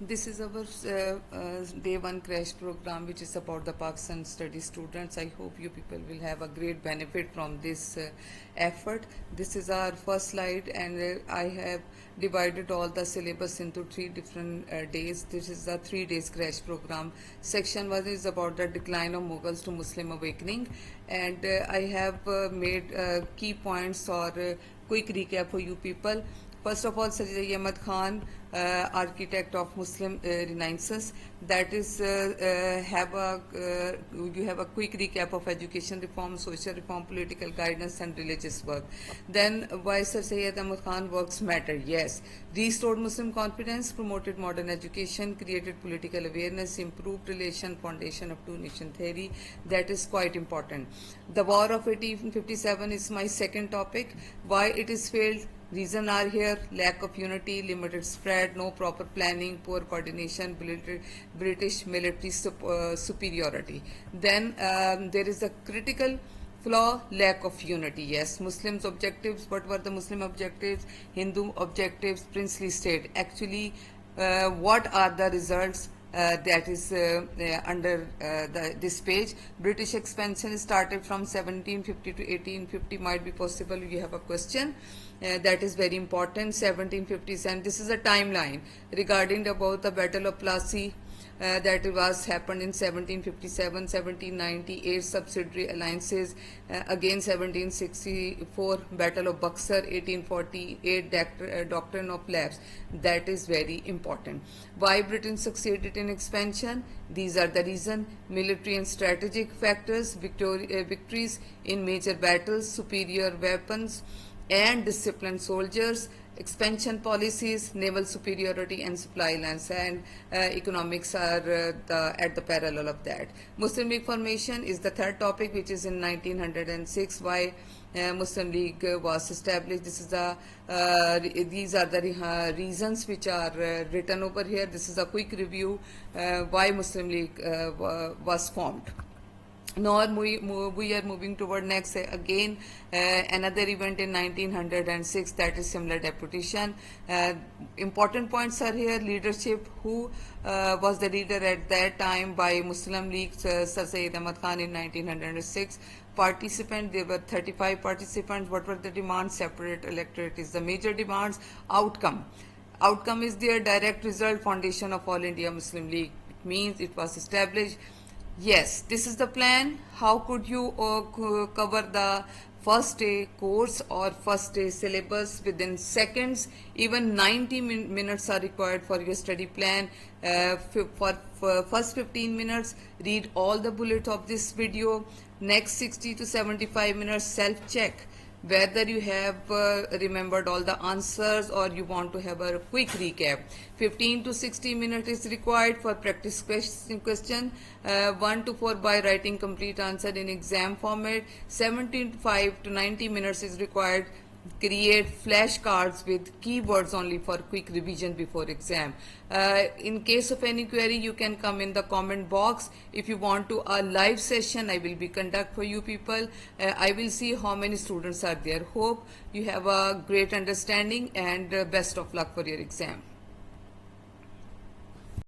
This is our day one crash program, which is about the Pakistan study students. I hope you people will have a great benefit from this effort. This is our first slide, and I have divided all the syllabus into three different days. This is the 3 days crash program. Section 1 is about the decline of Mughals to Muslim awakening, and I have made key points or quick recap for you people. First of all, Sajid Ahmad Khan, architect of Muslim Renaissance, that is you have a quick recap of education reform, social reform, political guidance, and religious work. Then why Sir Syed Ahmad Khan works matter? Yes, restored Muslim confidence, promoted modern education, created political awareness, improved relation, foundation of two-nation theory. That is quite important. The War of 1857 is my second topic. Why it is failed? Reason are here: lack of unity, limited spread, no proper planning, poor coordination, British military superiority. Then there is a critical flaw: lack of unity. Yes, Muslims objectives. What were the Muslim objectives? Hindu objectives, princely state. Actually, what are the results? That is under this page. British expansion started from 1750 to 1850. Might be possible you have a question. That is very important. 1757. This is a timeline regarding about the Battle of Plassey. That was happened in 1757, 1798 subsidiary alliances, again 1764 Battle of Buxar, 1848 Doctrine of Lapse. That is very important. Why Britain succeeded in expansion? These are the reason: military and strategic factors, victories in major battles, superior weapons and disciplined soldiers, expansion policies, naval superiority and supply lines, and economics are at the parallel of that. Muslim League formation is the third topic, which is in 1906. Why Muslim League was established? This is these are the reasons which are written over here. This is a quick review why Muslim League was formed. Now we are moving toward next again another event in 1906, that is Simla deputation. Important points are here: leadership, who was the leader at that time by Muslim League, Sir Syed Ahmad Khan in 1906. Participant, there were 35 participants. What were the demands? Separate electorate is the major demands. Outcome is their direct result: foundation of All India Muslim League. It means it was established. Yes, this is the plan. How could you cover the first day course or first day syllabus within seconds? Even 90 minutes are required for your study plan. For first 15 minutes, read all the bullets of this video. Next 60 to 75 minutes, self-check whether you have remembered all the answers or you want to have a quick recap. 15 to 60 minutes is required for practice question. 1 to 4 by writing complete answer in exam format. 75 to 90 minutes is required. Create flashcards with keywords only for quick revision before exam. In case of any query, you can come in the comment box. If you want to a live session, I will be conduct for you people. I will see how many students are there. Hope you have a great understanding, and best of luck for your exam.